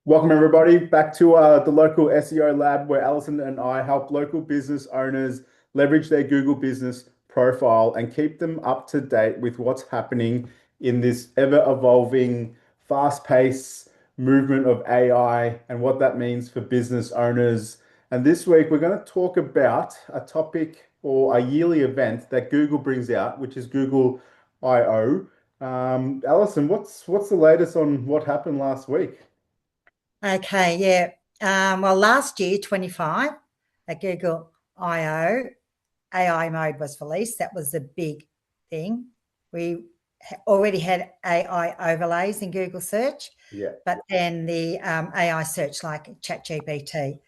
Welcome, everybody, back to the local SEO lab where Alison and I help local business owners leverage their Google business profile and keep them up to date with what's happening in this ever evolving, fast paced movement of AI and what that means for business owners. And this week, we're going to talk about a topic or a yearly event that Google brings out, which is Google I/O. Alison, what's the latest on what happened last week? Okay, yeah. Well, last year, 25, at Google I/O, AI mode was released. That was the big thing. We already had AI overlays in Google search, Yeah. but then the AI search like ChatGPT.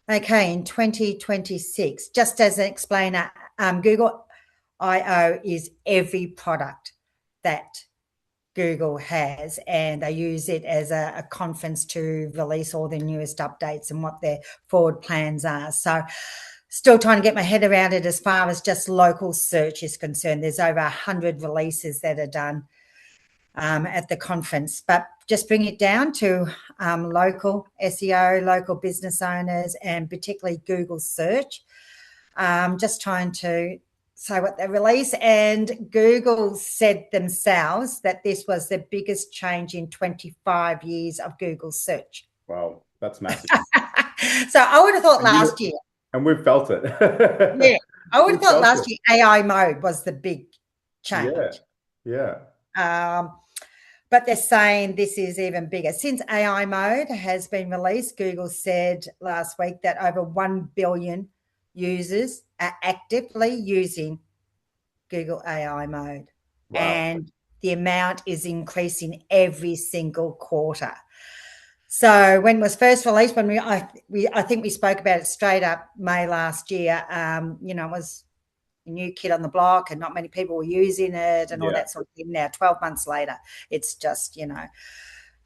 Okay, in 2026, just as an explainer, Google I/O is every product that Google has, and they use it as a conference to release all the newest updates and what their forward plans are. So still trying to get my head around it as far as just local search is concerned. There's over 100 releases that are done at the conference, but just bring it down to local SEO, local business owners, and particularly Google search. Just trying to say what they release, and Google said themselves that this was the biggest change in 25 years of Google search. Wow, that's massive. So I would have thought And last year, we've felt it. yeah, I would We've have thought felt last it. year AI mode was the big Yeah. change. Yeah. Um, but they're saying this is even bigger. Since AI mode has been released, Google said last week that over 1 billion users are actively using Google AI mode, Wow. and the amount is increasing every single quarter. So when it was first released, when I think we spoke about it straight up May last year. It was a new kid on the block, and not many people were using it, and all Yeah. that sort of thing. Now, 12 months later, it's just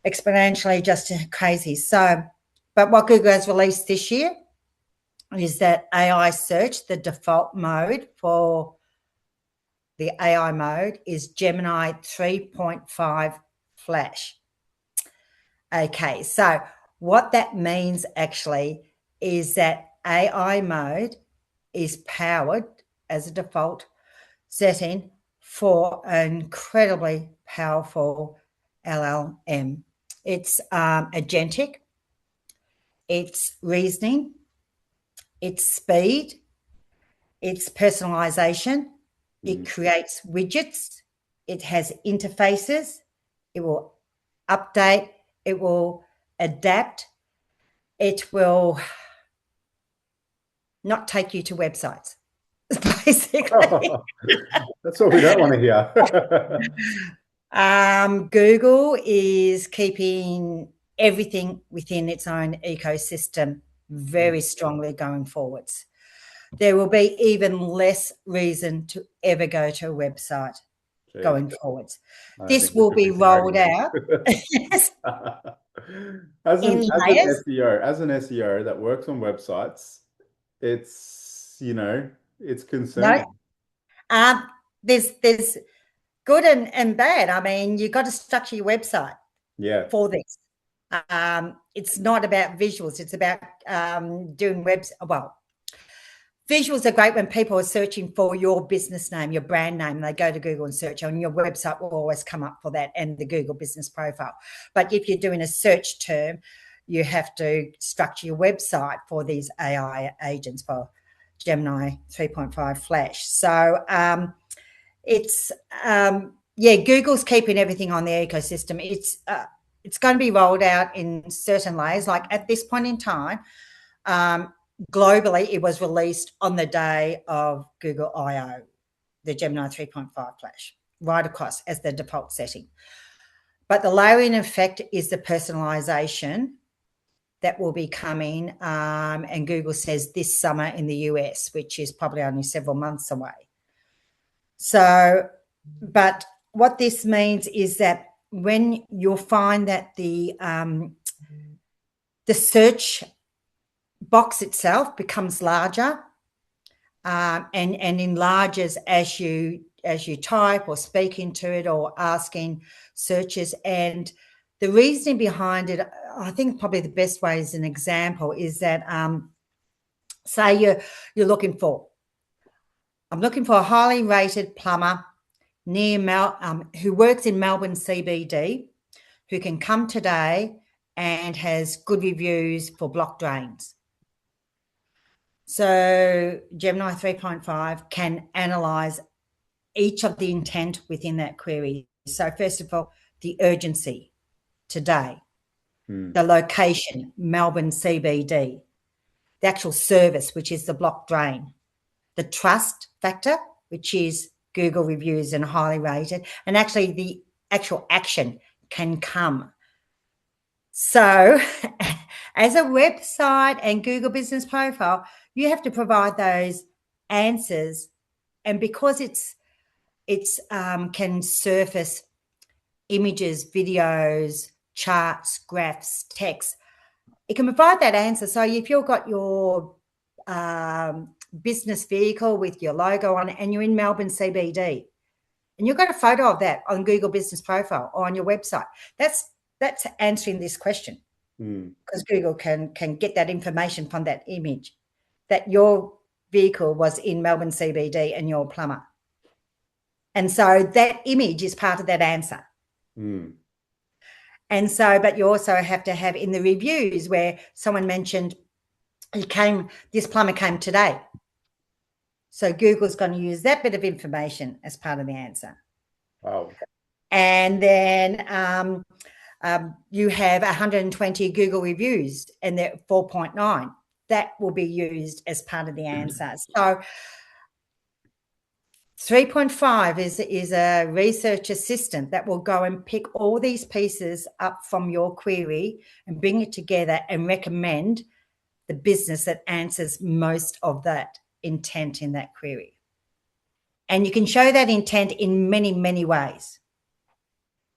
exponentially just crazy. So, but what Google has released this year is that AI search, the default mode for the AI mode is Gemini 3.5 Flash. Okay, so what that means actually is that AI mode is powered as a default setting for an incredibly powerful LLM. It's agentic, it's reasoning, it's speed, it's personalization, it Mm. creates widgets, it has interfaces, it will update, it will adapt, it will not take you to websites, basically. That's what we don't want to hear. Google is keeping everything within its own ecosystem very strongly going forwards. There will be even less reason to ever go to a website Jeez, going forwards. I don't This think we will should be be saying rolled out this. As in an as an layers. SEO that works on websites, it's No, concerning. um, there's good and bad. I mean, you've got to structure your website Yeah. for this. It's not about visuals. It's about doing webs. Well, visuals are great when people are searching for your business name, your brand name. They go to Google and search, and your website will always come up for that and the Google business profile. But if you're doing a search term, you have to structure your website for these AI agents for Gemini 3.5 Flash. So it's Google's keeping everything on the ecosystem. It's going to be rolled out in certain layers. Like at this point in time, globally, it was released on the day of Google I/O, the Gemini 3.5 Flash, right across as the default setting. But the layering effect is the personalization that will be coming, and Google says this summer in the US, which is probably only several months away. So, but what this means is that when you'll find that the search box itself becomes larger, and enlarges as you type or speak into it or asking searches, and The reasoning behind it, I think probably the best way as an example is that say you're looking for, I'm looking for a highly rated plumber near who works in Melbourne CBD, who can come today and has good reviews for block drains. So Gemini 3.5 can analyze each of the intent within that query. So first of all, the urgency today, the location, Melbourne CBD, the actual service, which is the block drain, the trust factor, which is Google reviews and highly rated, and actually the actual action can come. So as a website and Google Business Profile, you have to provide those answers. And because it's can surface images, videos, charts, graphs, text, it can provide that answer. So if you've got your business vehicle with your logo on it and you're in Melbourne CBD and you've got a photo of that on Google Business Profile or on your website, that's answering this question, because Google can get that information from that image that your vehicle was in Melbourne CBD and you're a plumber. And so that image is part of that answer. And so, but you also have to have in the reviews where someone mentioned this plumber came today. So Google's going to use that bit of information as part of the answer. Wow. And then you have 120 Google reviews and they're 4.9. That will be used as part of the answer. So 3.5 is a research assistant that will go and pick all these pieces up from your query and bring it together and recommend the business that answers most of that intent in that query. And you can show that intent in many, many ways,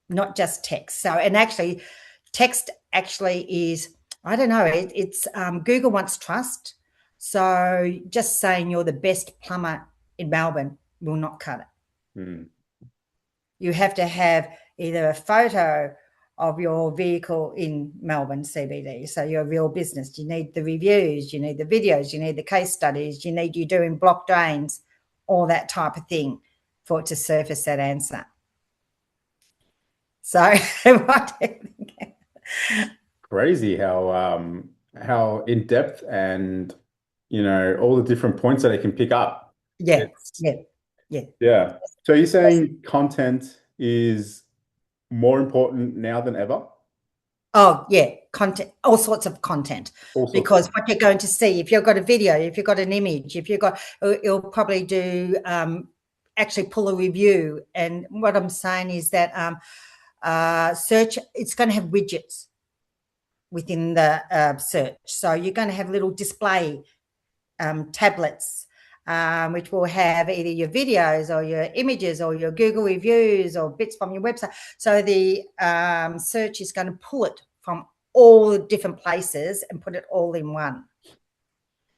not just text. So, and actually, text actually is, I don't know, it's Google wants trust. So just saying you're the best plumber in Melbourne will not cut it. You have to have either a photo of your vehicle in Melbourne CBD, so you're a real business. You need the reviews, you need the videos, you need the case studies, you need you doing block drains, all that type of thing for it to surface that answer. So what do you think? Crazy how in depth and all the different points that it can pick up. Yeah. So you're saying content is more important now than ever? Oh, yeah, content, all sorts of content, because what you're going to see, if you've got a video, if you've got an image, if you've got, it'll probably do, actually pull a review. And what I'm saying is that search, it's going to have widgets within the search. So you're going to have little display tablets, which will have either your videos or your images or your Google reviews or bits from your website. So the search is going to pull it from all the different places and put it all in one.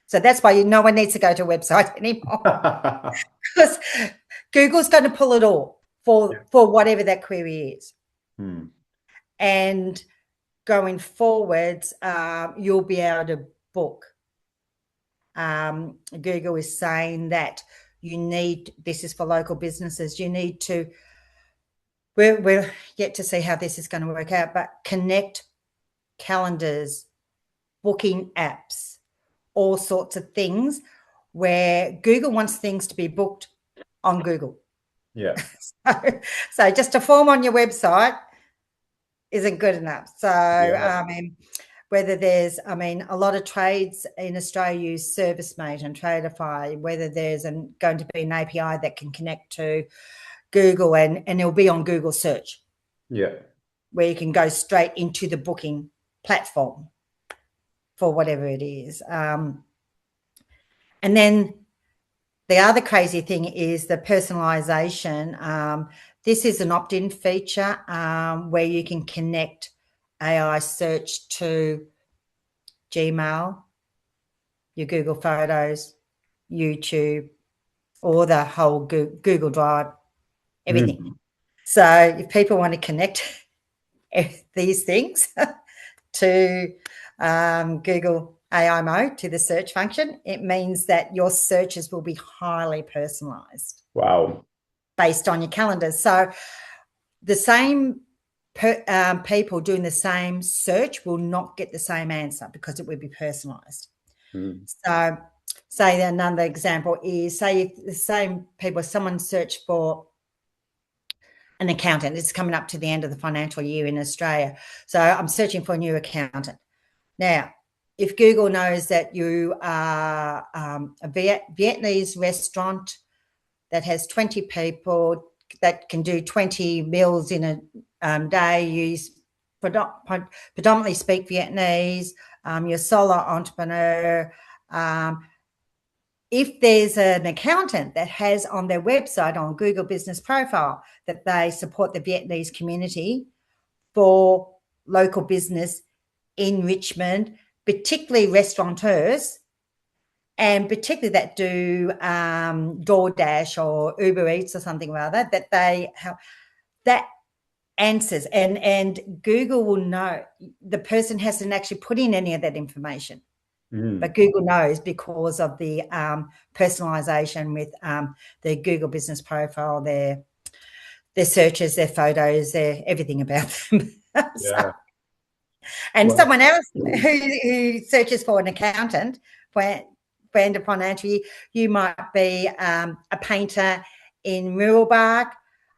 So that's why no one needs to go to a website anymore, because Google's going to pull it all for whatever that query is. And going forwards, you'll be able to book. Google is saying that this is for local businesses, you need to, we're yet to see how this is going to work out, but connect calendars, booking apps, all sorts of things where Google wants things to be booked on Google. Yeah. So just a form on your website isn't good enough. So, I mean, whether there's, a lot of trades in Australia use ServiceMate and Tradeify, whether there's going to be an API that can connect to Google and it'll be on Google search. Yeah. Where you can go straight into the booking platform for whatever it is. And then the other crazy thing is the personalization. This is an opt-in feature where you can connect AI search to Gmail, your Google Photos, YouTube, or the whole Google Drive, everything. So if people want to connect these things to Google AI mode, to the search function, it means that your searches will be highly personalized Wow. based on your calendars. So the same people doing the same search will not get the same answer because it would be personalized. Mm. So, say another example is, say if the same people, someone searched for an accountant. It's coming up to the end of the financial year in Australia. So I'm searching for a new accountant. Now, if Google knows that you are a Vietnamese restaurant that has 20 people that can do 20 meals in a day, you predominantly speak Vietnamese, you're a solo entrepreneur. If there's an accountant that has on their website, on Google Business Profile, that they support the Vietnamese community for local business enrichment, particularly restaurateurs, and particularly that do DoorDash or Uber Eats or something or other, that they have that answers, and Google will know the person hasn't actually put in any of that information. Mm. But Google knows because of the personalization with the Google Business Profile, their searches, their photos, their everything about them. So, Yeah. and Well, someone else who searches for an accountant for end of financial year, you might be a painter in Muralbark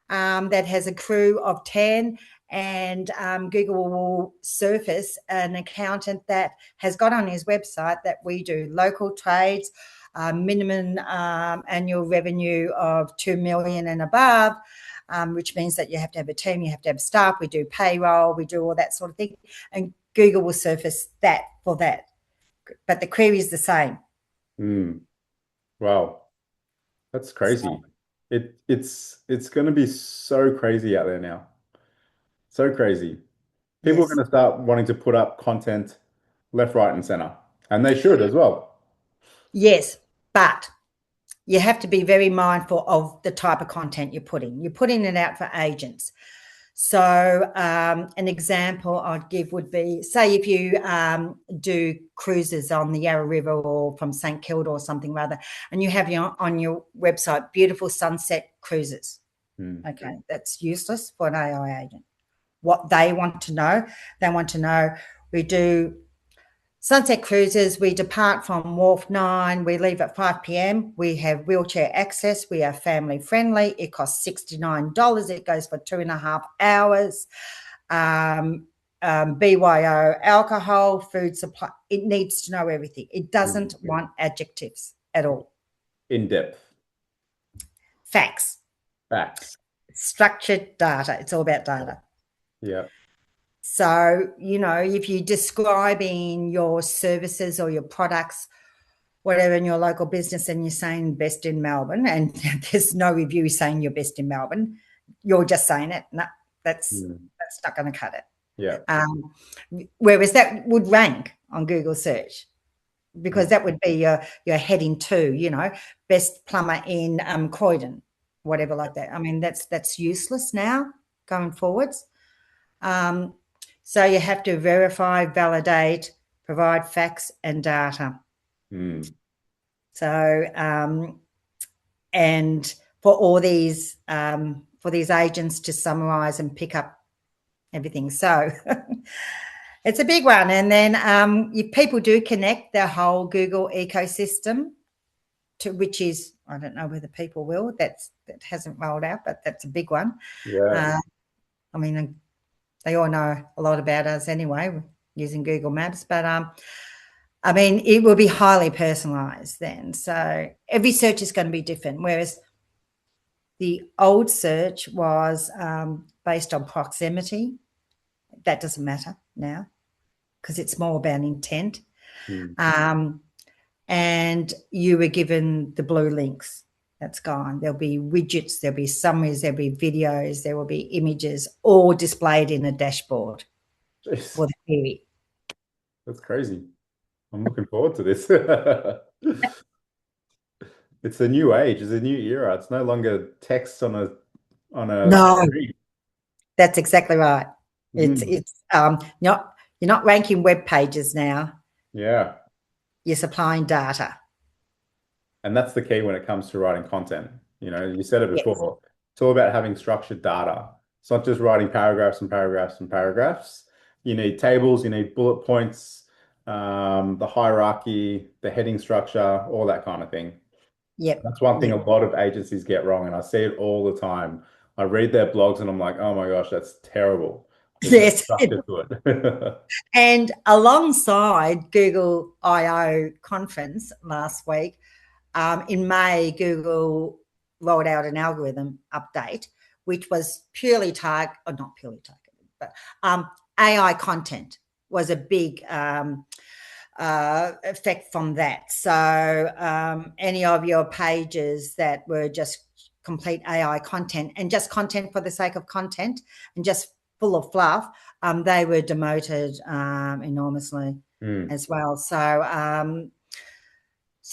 that has a crew of 10, and Google will surface an accountant that has got on his website that we do local trades, minimum annual revenue of 2 million and above, which means that you have to have a team, you have to have staff, we do payroll, we do all that sort of thing. And Google will surface that for that. But the query is the same. mm. Wow. That's crazy. So, It's going to be so crazy out there now. So crazy. People are yes. going to start wanting to put up content left, right, and center, and they should as well. Yes, but you have to be very mindful of the type of content you're putting. You're putting it out for agents. So an example I'd give would be, say if you do cruises on the Yarra River or from St Kilda or something rather, and you have on your website beautiful sunset cruises. Mm. Okay, that's useless for an AI agent. What they want to know, we do sunset cruises. We depart from Wharf 9. We leave at 5 p.m. We have wheelchair access. We are family friendly. It costs $69. It goes for 2.5 hours. BYO alcohol, food supply. It needs to know everything. It doesn't want adjectives at all. In depth. Facts. Facts. Structured data. It's all about data. Yeah. So, if you're describing your services or your products, whatever, in your local business, and you're saying best in Melbourne, and there's no review saying you're best in Melbourne, you're just saying it. No, that's not going to cut it. Yeah. Whereas that would rank on Google search, because that would be your heading 2, best plumber in Croydon, whatever like that. I mean, that's useless now going forwards. So you have to verify, validate, provide facts and data. Mm. So, and for all these agents to summarize and pick up everything. So it's a big one. And then if people do connect their whole Google ecosystem to, which is, I don't know whether people will, that hasn't rolled out, but that's a big one. Yeah. I mean, they all know a lot about us anyway using Google Maps, but I mean, it will be highly personalized then. So every search is going to be different, whereas the old search was based on proximity. That doesn't matter now because it's more about intent. Mm. And you were given the blue links. That's gone. There'll be widgets, there'll be summaries, there'll be videos, there will be images, all displayed in a dashboard Jeez, for the query. that's crazy. I'm looking forward to this. It's a new age. It's a new era. It's no longer text on a No, screen. that's exactly right. Mm. Not, you're not ranking web pages now. Yeah. You're supplying data. And that's the key when it comes to writing content. You said it Yes. before. It's all about having structured data. It's not just writing paragraphs and paragraphs and paragraphs. You need tables, you need bullet points, the hierarchy, the heading structure, all that kind of thing. Yep. That's one thing a Yep. lot of agencies get wrong, and I see it all the time. I read their blogs and I'm like, oh my gosh, that's terrible. There's no Yes. structure to it. And alongside Google I/O conference last week, in May, Google rolled out an algorithm update, which was purely target, or not purely targeted, but AI content was a big effect from that. So any of your pages that were just complete AI content and just content for the sake of content and just full of fluff, they were demoted enormously Mm, as well. So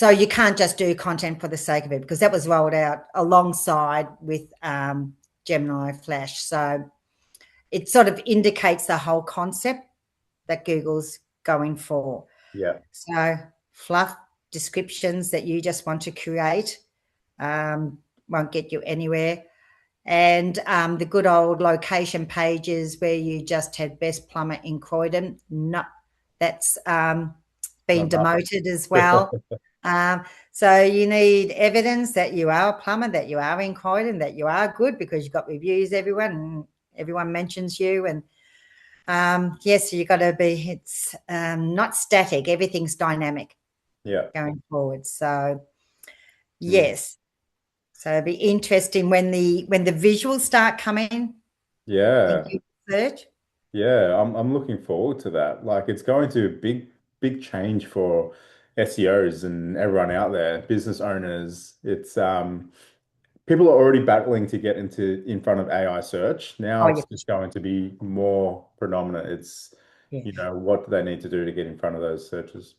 you can't just do content for the sake of it, because that was rolled out alongside with Gemini Flash. So it sort of indicates the whole concept that Google's going for. yeah, So fluff descriptions that you just want to create won't get you anywhere. And the good old location pages where you just had best plumber in Croydon, no, that's been not happening. demoted as well. Um, so you need evidence that you are a plumber, that you are in Croydon, that you are good, because you've got reviews, everyone mentions you. And yes, you've got to be, it's not static, everything's dynamic Yeah. going forward. So Mm. yes, so it'll be interesting when the visuals start coming in Yeah. Google search. Yeah, I'm looking forward to that. Like it's going to big change for SEOs and everyone out there, business owners. It's people are already battling to get in front of AI search. Now Oh it's yeah, just going to be more predominant. It's, yeah, what do they need to do to get in front of those searches?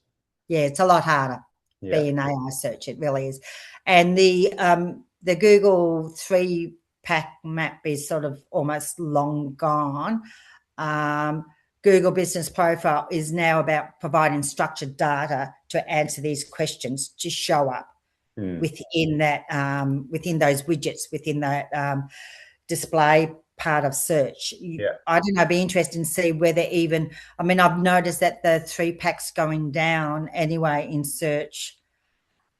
yeah. It's a lot harder Yeah. being AI search. It really is. And the Google three pack map is sort of almost long gone. Um, Google Business Profile is now about providing structured data to answer these questions to show up Mm. within that within those widgets within that display part of search. Yeah. I don't know, be interested to see whether even, I mean, I've noticed that the three packs going down anyway in search,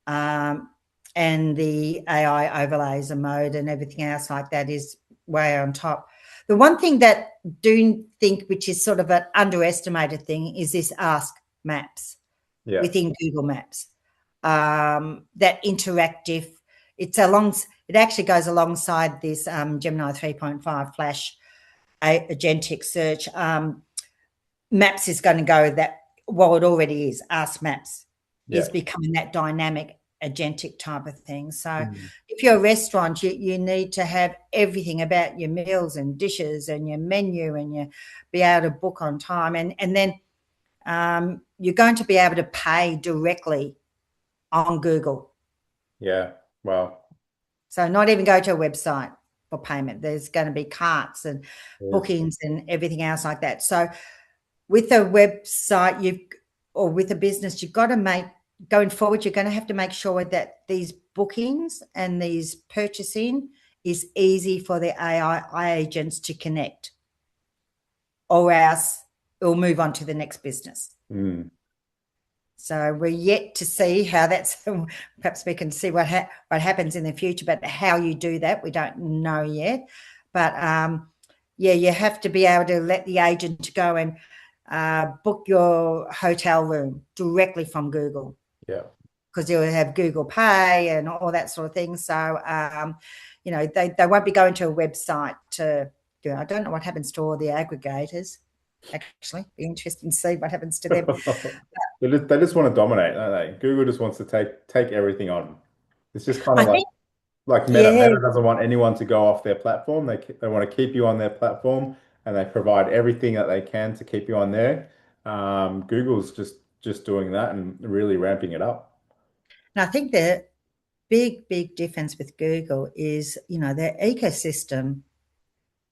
um, and the AI overlays and mode and everything else like that is way on top. The one thing that do think, which is sort of an underestimated thing, is this Ask Maps Yeah. within Google Maps. That interactive, it's along, it actually goes alongside this Gemini 3.5 Flash agentic search. Maps is going to go that, well, it already is. Ask Maps is Yeah. becoming that dynamic agentic type of thing. So Mm. if you're a restaurant, you need to have everything about your meals and dishes and your menu, and you be able to book on time. And then you're going to be able to pay directly on Google. Yeah. Well, So not even go to a website for payment. There's going to be carts and there's bookings and everything else like that. So with a website, or with a business, you've got to make, going forward, you're going to have to make sure that these bookings and these purchasing is easy for the AI agents to connect, or else it'll move on to the next business. mm, So we're yet to see how that's. Perhaps we can see what happens in the future, but how you do that, we don't know yet. But yeah, you have to be able to let the agent go and book your hotel room directly from Google, yeah. because you'll have Google Pay and all that sort of thing. So they won't be going to a website to do. I don't know what happens to all the aggregators. Actually, be interesting to see what happens to them. They just want to dominate, don't they? Google just wants to take everything on. It's just kind I of think, like Meta. yeah. Meta doesn't want anyone to go off their platform. They want to keep you on their platform, and they provide everything that they can to keep you on there. Google's just doing that and really ramping it up. And I think the big difference with Google is, their ecosystem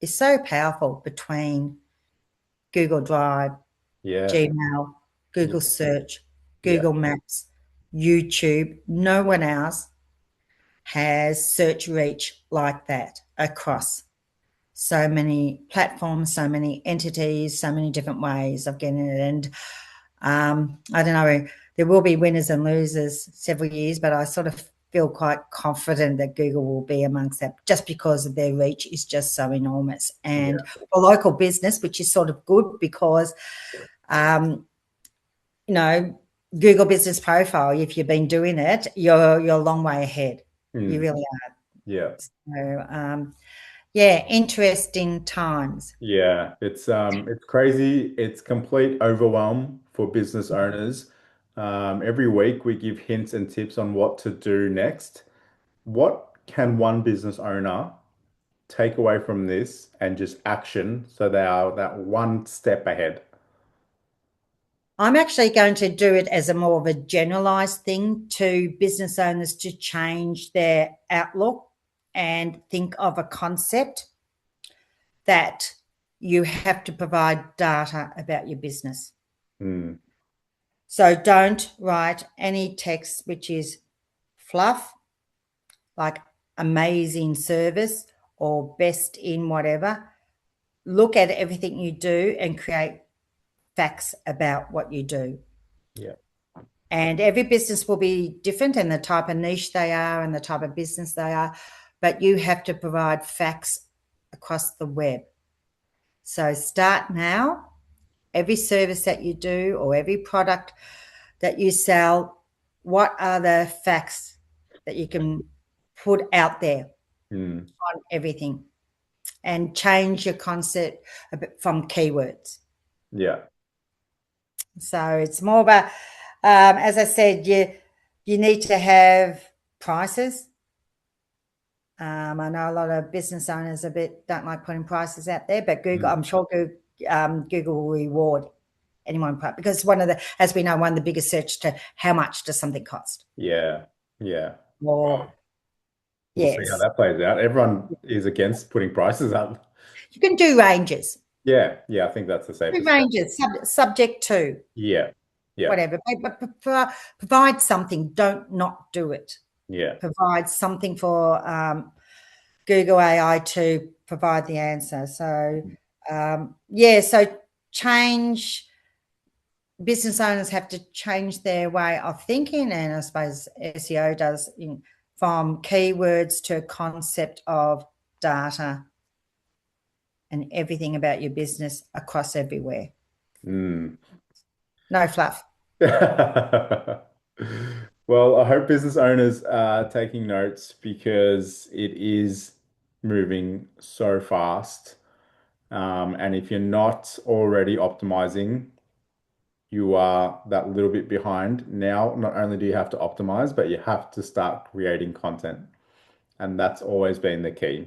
is so powerful between Google Drive, Yeah. Gmail, Yeah. Google Search, Yeah. Google Maps, YouTube. No one else has search reach like that across so many platforms, so many entities, so many different ways of getting it. And I don't know, there will be winners and losers several years, but I sort of feel quite confident that Google will be amongst that just because of their reach is just so enormous. And Yeah. for local business, which is sort of good because, um, you know, Google Business Profile, if you've been doing it, you're a long way ahead. You Mm. really Yeah. are. So, yeah, interesting times. Yeah. It's crazy. It's complete overwhelm for business owners. Every week we give hints and tips on what to do next. What can one business owner take away from this and just action so they are that one step ahead? I'm actually going to do it as a more of a generalized thing to business owners to change their outlook and think of a concept that you have to provide data about your business. Mm. So don't write any text which is fluff, like amazing service or best in whatever. Look at everything you do and create facts about what you do. Yeah. And every business will be different and the type of niche they are and the type of business they are, but you have to provide facts across the web. So start now. Every service that you do or every product that you sell, what are the facts that you can put out there Mm. on everything and change your concept a bit from keywords. Yeah. So it's more about, as I said, you need to have prices. I know a lot of business owners a bit don't like putting prices out there, but Google, Mm. I'm sure Google will reward anyone because one of the, as we know, one of the biggest search to how much does something cost? Yeah. Yeah. Or We'll see how yes, that plays out. Everyone is against putting prices up. you can do ranges, Yeah. Yeah. I think that's the do safest bet. ranges subject to Yeah. Yeah. whatever, but provide something. Don't not do it. Yeah. Provide something for Google AI to provide the answer. So, yeah, so change, business owners have to change their way of thinking, and I suppose SEO does from keywords to a concept of data and everything about your business across everywhere. Mm. No fluff. Well, I hope business owners are taking notes because it is moving so fast. And if you're not already optimizing, you are that little bit behind. Now, not only do you have to optimize, but you have to start creating content. And that's always been the key.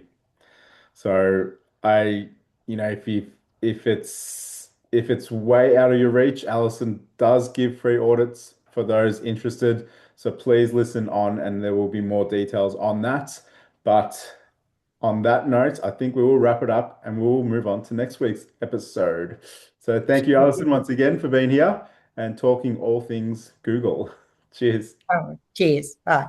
So I, if it's way out of your reach, Allison does give free audits for those interested. So please listen on, and there will be more details on that. But on that note, I think we will wrap it up and we'll move on to next week's episode. So thank you, Allison, once again for being here and talking all things Google. Cheers. Oh, cheers. Bye.